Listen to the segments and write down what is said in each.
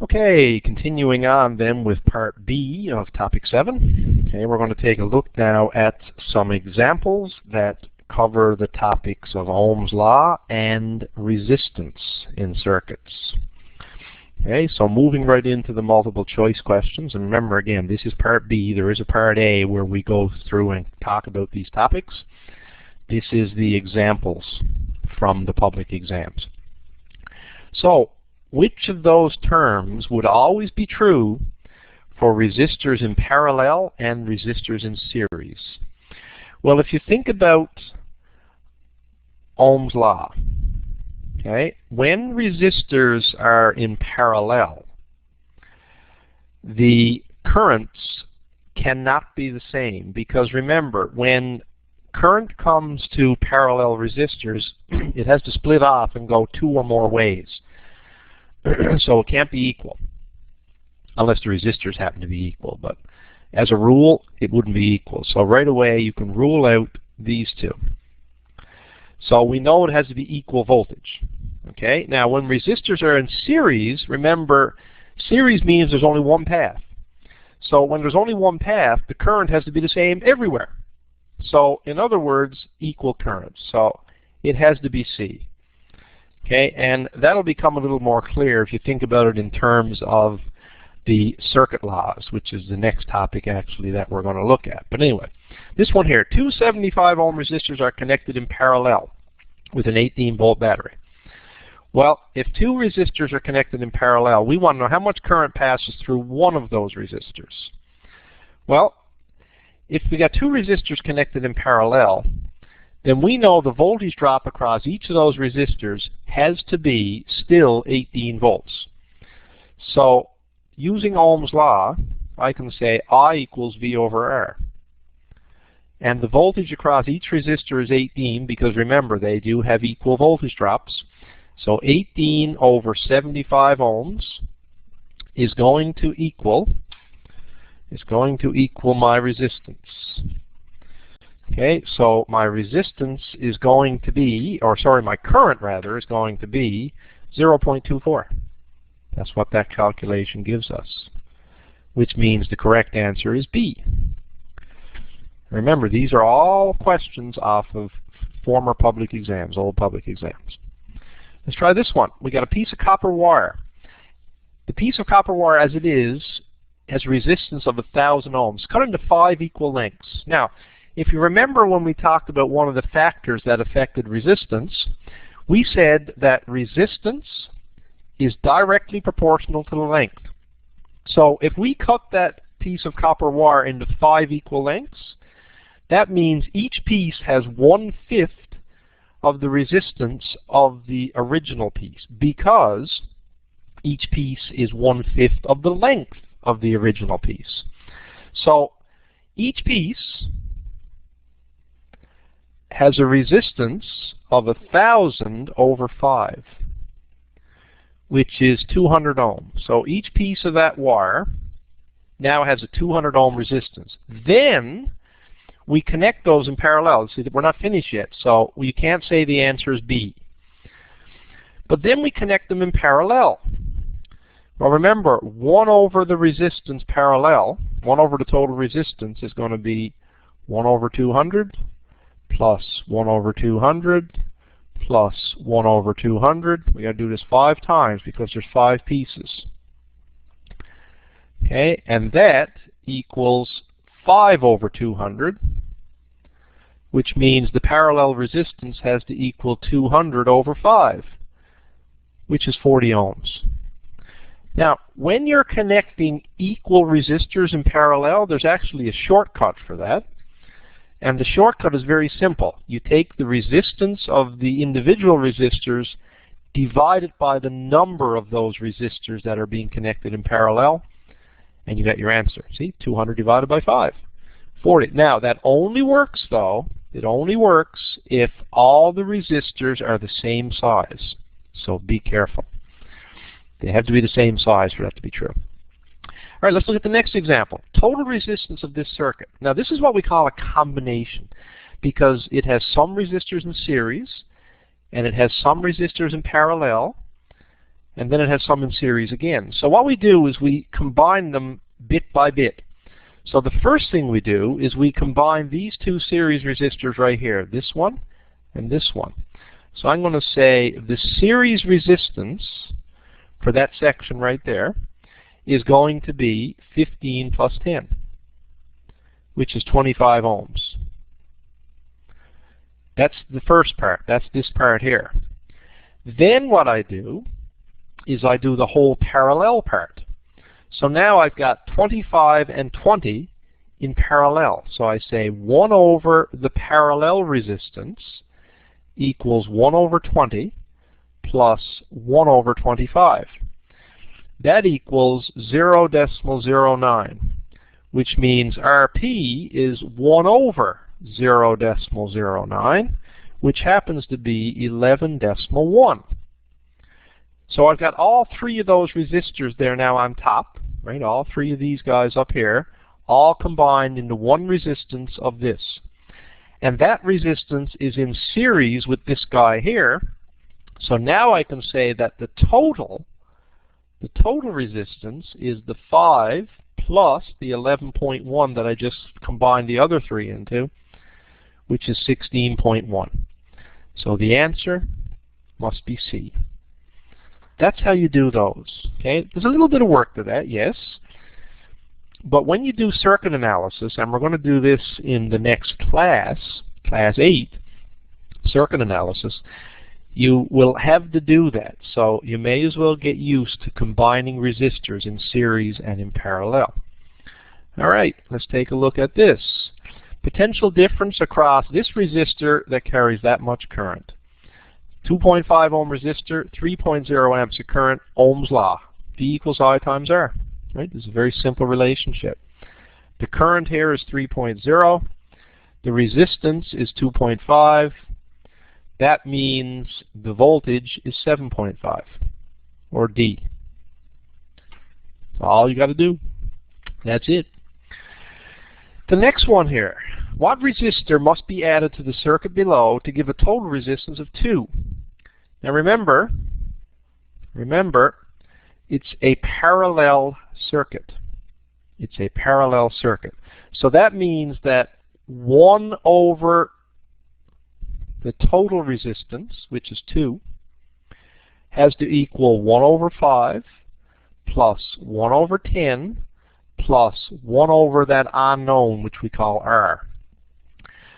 Okay, continuing on then with part B of topic 7. Okay, we're going to take a look now at some examples that cover the topics of Ohm's law and resistance in circuits. Okay, so moving right into the multiple choice questions, and remember again, this is part B. There is a part A where we go through and talk about these topics. This is the examples from the public exams. So, which of those terms would always be true for resistors in parallel and resistors in series? Well, if you think about Ohm's law, okay, when resistors are in parallel, the currents cannot be the same, because remember, when current comes to parallel resistors, it has to split off and go two or more ways. So it can't be equal, unless the resistors happen to be equal. But as a rule, it wouldn't be equal. So right away, you can rule out these two. So we know it has to be equal voltage. Okay. Now, when resistors are in series, remember, series means there's only one path. So when there's only one path, the current has to be the same everywhere. So in other words, equal current. So it has to be C. Okay, and that'll become a little more clear if you think about it in terms of the circuit laws, which is the next topic actually that we're going to look at. But anyway, this one here, two 75 ohm resistors are connected in parallel with an 18-volt battery. Well, if two resistors are connected in parallel, we want to know how much current passes through one of those resistors. Well, if we got two resistors connected in parallel, then we know the voltage drop across each of those resistors has to be still 18 volts. So, using Ohm's law, I can say I equals V over R. And the voltage across each resistor is 18, because remember, they do have equal voltage drops. So 18 over 75 ohms is going to equal my resistance. Okay, so my resistance is going to be, or sorry, my current rather, is going to be 0.24. That's what that calculation gives us, which means the correct answer is B. Remember, these are all questions off of former public exams, old public exams. Let's try this one. We got a piece of copper wire. The piece of copper wire as it is has a resistance of 1,000 ohms, cut into 5 equal lengths. Now, if you remember when we talked about one of the factors that affected resistance, we said that resistance is directly proportional to the length. So if we cut that piece of copper wire into 5 equal lengths, that means each piece has 1/5 of the resistance of the original piece, because each piece is 1/5 of the length of the original piece. So each piece has a resistance of 1,000 over 5, which is 200 ohms. So each piece of that wire now has a 200 ohm resistance. Then we connect those in parallel. See, we're not finished yet, so you can't say the answer is B. But then we connect them in parallel. Well, remember, 1 over the resistance parallel, 1 over the total resistance is going to be 1 over 200 plus 1 over 200 plus 1 over 200. We got to do this 5 times because there's 5 pieces. Okay, and that equals 5 over 200, which means the parallel resistance has to equal 200 over 5, which is 40 ohms. Now, when you're connecting equal resistors in parallel, there's actually a shortcut for that. And the shortcut is very simple. You take the resistance of the individual resistors, divide it by the number of those resistors that are being connected in parallel, and you get your answer. See, 200 divided by 5, 40. Now, that only works, though, it only works if all the resistors are the same size. So be careful. They have to be the same size for that to be true. All right, let's look at the next example. Total resistance of this circuit. Now, this is what we call a combination, because it has some resistors in series, and it has some resistors in parallel, and then it has some in series again. So what we do is we combine them bit by bit. So the first thing we do is we combine these two series resistors right here, this one and this one. So I'm going to say the series resistance for that section right there is going to be 15 plus 10, which is 25 ohms. That's the first part. That's this part here. Then what I do is I do the whole parallel part. So now I've got 25 and 20 in parallel. So I say 1 over the parallel resistance equals 1 over 20 plus 1 over 25. That equals 0.09, which means RP is 1 over 0.09, which happens to be 11.1. So I've got all three of those resistors there now on top, right? All three of these guys up here, all combined into one resistance of this. And that resistance is in series with this guy here. So now I can say that the total resistance is the 5 plus the 11.1 that I just combined the other three into, which is 16.1. So the answer must be C. That's how you do those. Okay, there's a little bit of work to that, yes. But when you do circuit analysis, and we're going to do this in the next class, class 8, circuit analysis, you will have to do that. So you may as well get used to combining resistors in series and in parallel. All right, let's take a look at this. Potential difference across this resistor that carries that much current. 2.5 ohm resistor, 3.0 amps of current, Ohm's law. V equals I times R. Right? This is a very simple relationship. The current here is 3.0. The resistance is 2.5. That means the voltage is 7.5, or D. That's all you got to do. That's it. The next one here. What resistor must be added to the circuit below to give a total resistance of 2? Now remember, it's a parallel circuit. It's a parallel circuit. So that means that 1 over the total resistance, which is 2, has to equal 1 over 5 plus 1 over 10 plus 1 over that unknown, which we call R.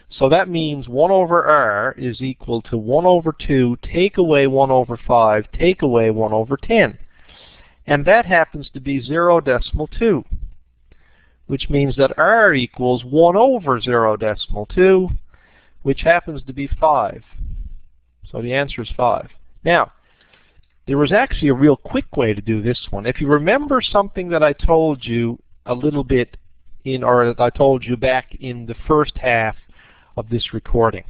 So that means 1 over R is equal to 1 over 2, take away 1 over 5, take away 1 over 10. And that happens to be 0.2, which means that R equals 1 over 0.2, which happens to be 5. So the answer is 5. Now, there was actually a real quick way to do this one. If you remember something that I told you a little bit or that I told you back in the first half of this recording.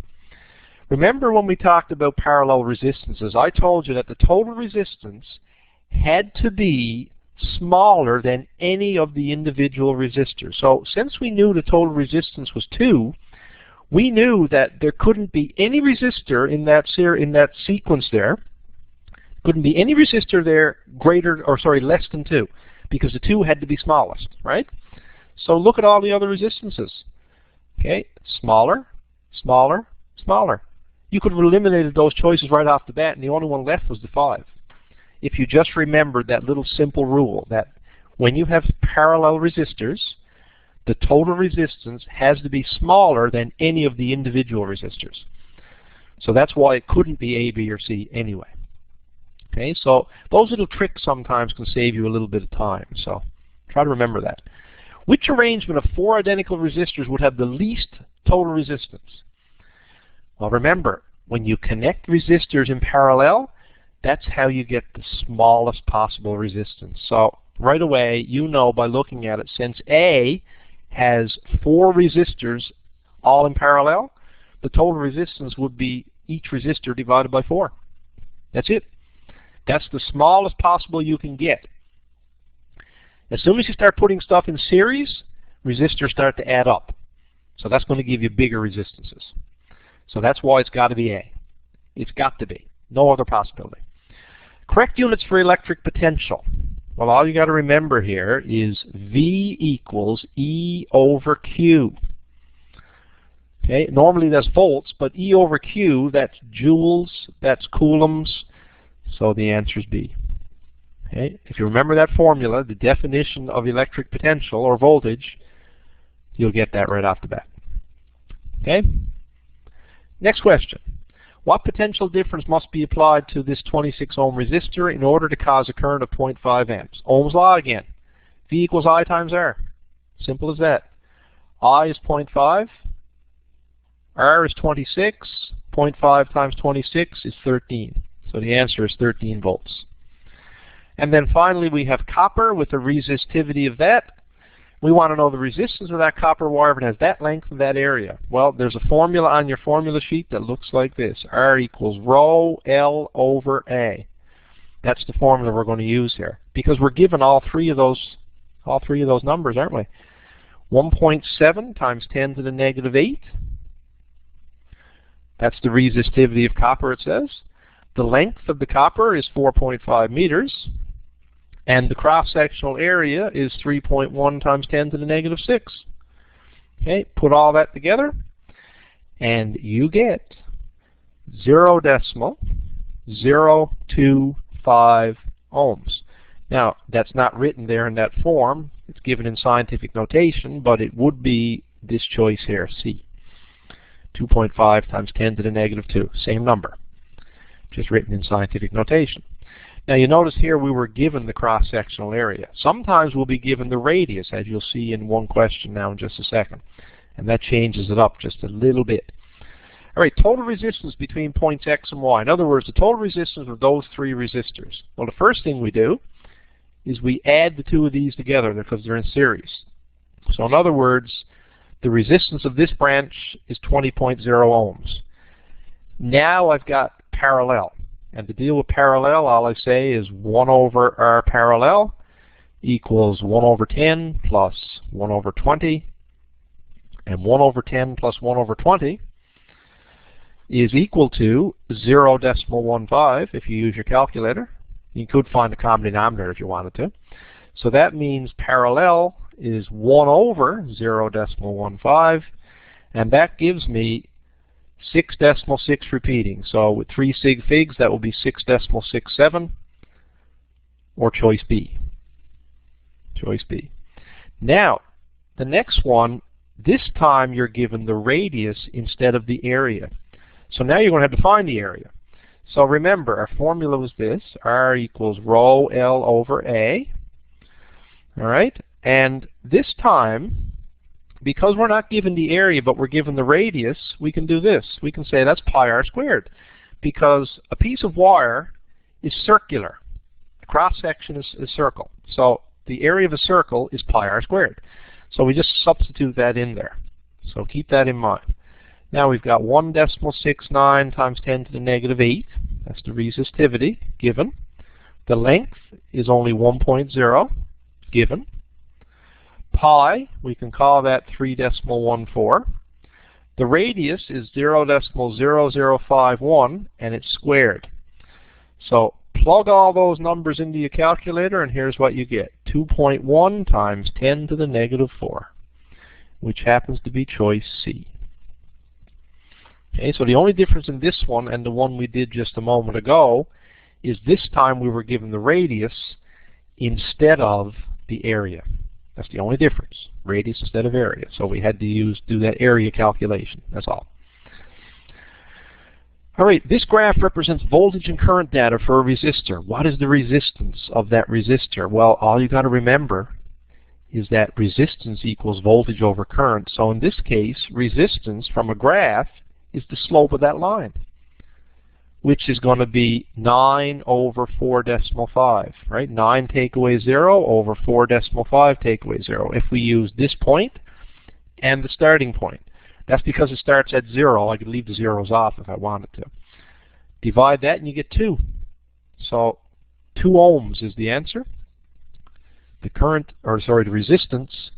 Remember when we talked about parallel resistances, I told you that the total resistance had to be smaller than any of the individual resistors. So since we knew the total resistance was 2, we knew that there couldn't be any resistor in that sequence there. Couldn't be any resistor there less than 2, because the 2 had to be smallest, right? So look at all the other resistances. Okay, smaller, smaller, smaller. You could have eliminated those choices right off the bat, and the only one left was the 5. If you just remembered that little simple rule that when you have parallel resistors, the total resistance has to be smaller than any of the individual resistors. So that's why it couldn't be A, B, or C anyway. Okay, so those little tricks sometimes can save you a little bit of time. So try to remember that. Which arrangement of 4 identical resistors would have the least total resistance? Well, remember, when you connect resistors in parallel, that's how you get the smallest possible resistance. So right away, you know by looking at it, since A has 4 resistors all in parallel, the total resistance would be each resistor divided by 4. That's it. That's the smallest possible you can get. As soon as you start putting stuff in series, resistors start to add up. So that's going to give you bigger resistances. So that's why it's got to be A. It's got to be. No other possibility. Correct units for electric potential. Well, all you got to remember here is V equals E over Q. Okay, normally that's volts, but E over Q, that's joules, that's coulombs, so the answer is B. Okay, if you remember that formula, the definition of electric potential or voltage, you'll get that right off the bat. Okay? Next question. What potential difference must be applied to this 26 ohm resistor in order to cause a current of 0.5 amps? Ohm's law again. V equals I times R. Simple as that. I is 0.5. R is 26. 0.5 times 26 is 13. So the answer is 13 volts. And then finally we have copper with the resistivity of that. We want to know the resistance of that copper wire if it has that length and that area. Well, there's a formula on your formula sheet that looks like this. R equals rho L over A. That's the formula we're going to use here. Because we're given all three of those numbers, aren't we? 1.7 times 10 to the negative 8. That's the resistivity of copper, it says. The length of the copper is 4.5 meters. And the cross-sectional area is 3.1 times 10 to the negative 6. Okay, put all that together, and you get 0.025 ohms. Now, that's not written there in that form. It's given in scientific notation, but it would be this choice here, C. 2.5 times 10 to the negative 2. Same number, just written in scientific notation. Now you notice here we were given the cross-sectional area. Sometimes we'll be given the radius, as you'll see in one question now in just a second. And that changes it up just a little bit. All right, total resistance between points X and Y. In other words, the total resistance of those three resistors. Well, the first thing we do is we add the two of these together because they're in series. So in other words, the resistance of this branch is 20.0 ohms. Now I've got parallel. And to deal with parallel, all I say is 1 over R parallel equals 1 over 10 plus 1 over 20. And 1 over 10 plus 1 over 20 is equal to 0.15 if you use your calculator. You could find the common denominator if you wanted to. So that means parallel is 1 over 0.15, and that gives me 6.6 repeating. So with 3 sig figs, that will be 6.67, or choice B. Choice B. Now, the next one, this time you're given the radius instead of the area. So now you're going to have to find the area. So remember, our formula was this. R equals rho L over A. All right? And this time, because we're not given the area, but we're given the radius, we can do this. We can say that's pi r squared, because a piece of wire is circular. The cross-section is circle. So the area of a circle is pi r squared. So we just substitute that in there. So keep that in mind. Now we've got 1.69 times 10 to the negative 8. That's the resistivity given. The length is only 1.0 given. Pi, we can call that 3.14. The radius is 0.0051, and it's squared. So plug all those numbers into your calculator, and here's what you get. 2.1 times 10 to the negative 4, which happens to be choice C. Okay, so the only difference in this one and the one we did just a moment ago is this time we were given the radius instead of the area. That's the only difference, radius instead of area. So we had to do that area calculation, that's all. All right, this graph represents voltage and current data for a resistor. What is the resistance of that resistor? Well, all you got to remember is that resistance equals voltage over current. So in this case, resistance from a graph is the slope of that line, which is going to be 9 over 4.5, right? 9 take away 0 over 4.5 take away 0. If we use this point and the starting point, that's because it starts at 0. I could leave the zeros off if I wanted to. Divide that and you get 2. So 2 ohms is the answer. The the resistance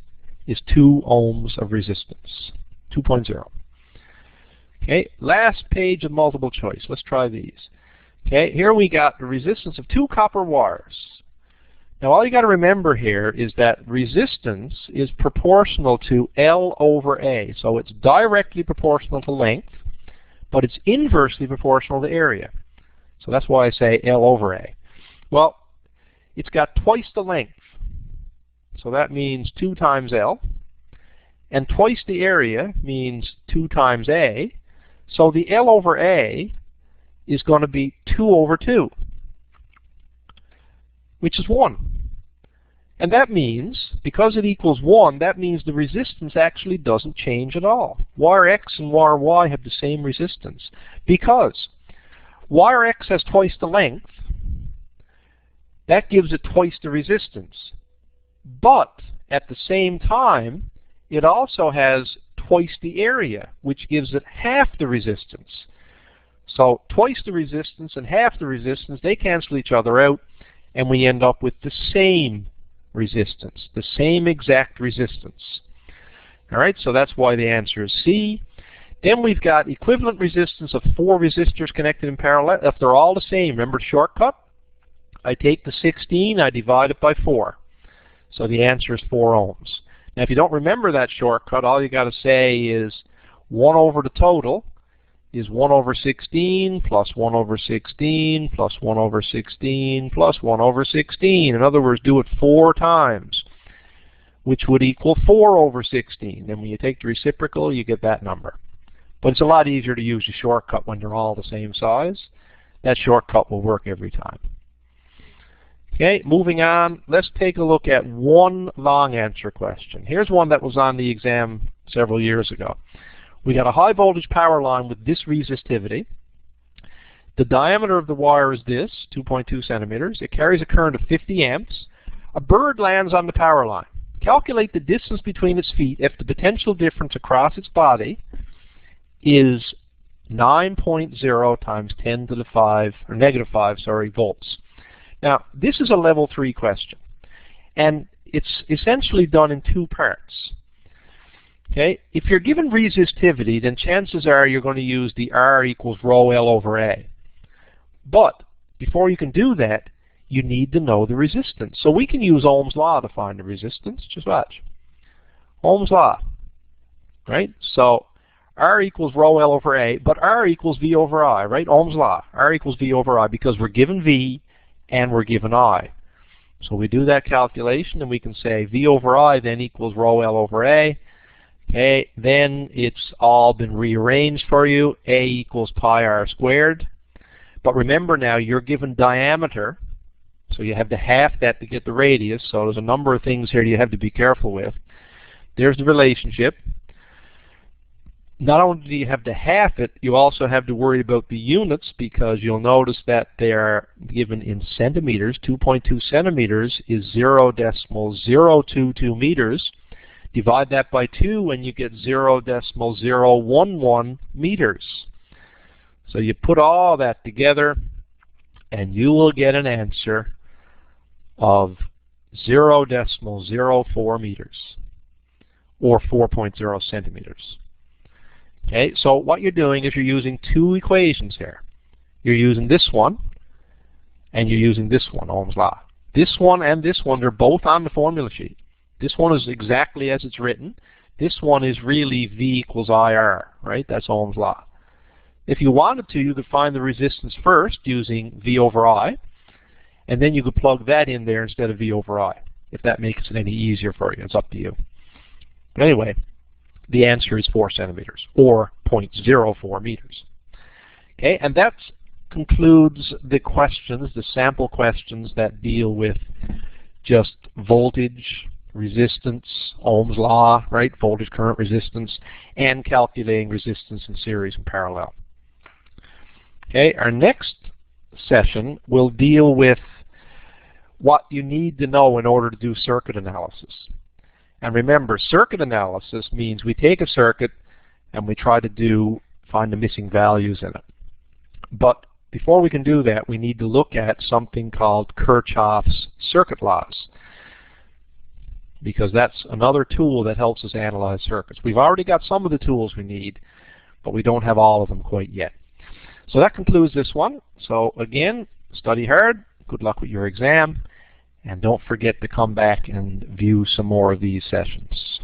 is 2 ohms of resistance, 2.0. Okay, last page of multiple choice. Let's try these. Okay, here we got the resistance of 2 copper wires. Now all you got to remember here is that resistance is proportional to L over A. So it's directly proportional to length, but it's inversely proportional to area. So that's why I say L over A. Well, it's got twice the length. So that means 2 times L. And twice the area means 2 times A. So the L over A is going to be 2 over 2, which is 1. And that means, because it equals 1, that means the resistance actually doesn't change at all. Wire X and wire Y have the same resistance. Because wire X has twice the length, that gives it twice the resistance. But at the same time, it also has twice the area, which gives it half the resistance. So twice the resistance and half the resistance, they cancel each other out, and we end up with the same resistance, the same exact resistance. All right, so that's why the answer is C. Then we've got equivalent resistance of 4 resistors connected in parallel. If they're all the same, remember the shortcut? I take the 16, I divide it by 4. So the answer is 4 ohms. Now if you don't remember that shortcut, all you got to say is 1 over the total is 1 over 16 plus 1 over 16 plus 1 over 16 plus 1 over 16. In other words, do it 4 times, which would equal 4 over 16. Then when you take the reciprocal, you get that number. But it's a lot easier to use a shortcut when they're all the same size. That shortcut will work every time. Okay, moving on, let's take a look at one long answer question. Here's one that was on the exam several years ago. We got a high voltage power line with this resistivity. The diameter of the wire is this, 2.2 centimeters. It carries a current of 50 amps. A bird lands on the power line. Calculate the distance between its feet if the potential difference across its body is 9.0 times 10 to the 5, or negative 5, sorry, volts. Now, this is a level 3 question, and it's essentially done in 2 parts. Okay, if you're given resistivity, then chances are you're going to use the R equals rho L over A. But before you can do that, you need to know the resistance. So we can use Ohm's law to find the resistance. Just watch. Ohm's law, right? So R equals rho L over A, but R equals V over I, right? Ohm's law. R equals V over I because we're given V and we're given I. So we do that calculation and we can say V over I then equals rho L over A. Okay, then it's all been rearranged for you. A equals pi r squared. But remember now, you're given diameter, so you have to half that to get the radius. So there's a number of things here you have to be careful with. There's the relationship. Not only do you have to half it, you also have to worry about the units, because you'll notice that they are given in centimeters. 2.2 centimeters is 0.022 meters. Divide that by 2 and you get 0.011 meters. So you put all that together and you will get an answer of 0.04 meters, or 4.0 centimeters. Okay, so what you're doing is you're using 2 equations here. You're using this one and you're using this one, Ohm's law. This one and this one, they're both on the formula sheet. This one is exactly as it's written. This one is really V equals IR, right? That's Ohm's law. If you wanted to, you could find the resistance first using V over I, and then you could plug that in there instead of V over I, if that makes it any easier for you. It's up to you. But anyway, the answer is 4 centimeters, or 0.04 meters. Okay, and that concludes the questions, the sample questions that deal with just voltage, resistance, Ohm's law, right? Voltage, current, resistance, and calculating resistance in series and parallel. Okay, our next session will deal with what you need to know in order to do circuit analysis. And remember, circuit analysis means we take a circuit and we try to find the missing values in it. But before we can do that, we need to look at something called Kirchhoff's circuit laws, because that's another tool that helps us analyze circuits. We've already got some of the tools we need, but we don't have all of them quite yet. So that concludes this one. So again, study hard, good luck with your exam, and don't forget to come back and view some more of these sessions.